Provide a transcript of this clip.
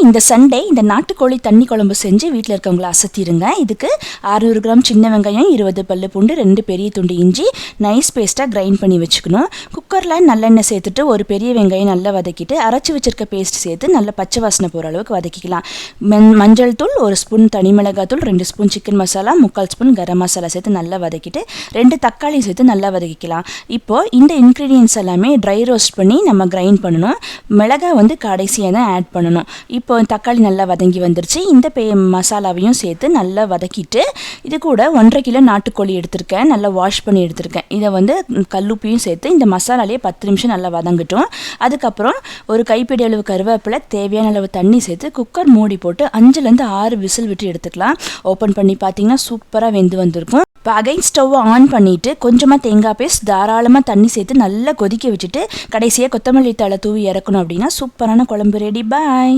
இந்த சண்டே இந்த நாட்டுக்கோழி தண்ணி குழம்பு செஞ்சு வீட்டில் இருக்கவங்கள அசத்திடுங்க. இதுக்கு 600 கிராம் சின்ன வெங்காயம், 20 பல்லு பூண்டு, 2 பெரிய துண்டு இஞ்சி நைஸ் பேஸ்ட்டாக கிரைண்ட் பண்ணி வச்சுக்கணும். குக்கரில் நல்லெண்ணெய் சேர்த்துட்டு ஒரு பெரிய வெங்காயம் நல்லா வதக்கிட்டு அரைச்சி வச்சிருக்க பேஸ்ட் சேர்த்து நல்லா பச்சை வாசனை போகிற அளவுக்கு வதக்கிக்கலாம். மஞ்சள் தூள் 1 ஸ்பூன், தனி மிளகாய் தூள் 2 spoon, chicken masala 3/4 spoon, garam masala சேர்த்து நல்லா வதக்கிட்டு 2 தக்காளி சேர்த்து நல்லா வதக்கிக்கலாம். இப்போது இந்த இன்க்ரீடியன்ஸ் எல்லாமே ட்ரை ரோஸ்ட் பண்ணி நம்ம கிரைண்ட் பண்ணணும். மிளகாய் கடைசியாக தான் ஆட் பண்ணணும். இப்போ தக்காளி நல்லா வதங்கி வந்துருச்சு. இந்த மசாலாவையும் சேர்த்து நல்லா வதக்கிட்டு இது கூட 1.5 கிலோ நாட்டுக்கோழி எடுத்திருக்கேன். நல்லா வாஷ் பண்ணி எடுத்திருக்கேன். இதை கல்லுப்பையும் சேர்த்து இந்த மசாலாலேயே 10 நிமிஷம் நல்லா வதங்கட்டும். அதுக்கப்புறம் ஒரு கைப்பிடி அளவு கருவேப்பிலை, தேவையான அளவு தண்ணி சேர்த்து குக்கர் மூடி போட்டு 5லேருந்து 6 விசில் விட்டு எடுத்துக்கலாம். ஓப்பன் பண்ணி பார்த்தீங்கன்னா சூப்பராக வெந்து வந்திருக்கும். இப்போ அகைன் ஸ்டவ் ஆன் பண்ணிவிட்டு கொஞ்சமாக தேங்காய் பேஸ்ட், தாராளமாக தண்ணி சேர்த்து நல்லா கொதிக்க வச்சுட்டு கடைசியாக கொத்தமல்லி தழை தூவி இறக்கணும். அப்படின்னா சூப்பரான குழம்பு ரெடி. பாய்.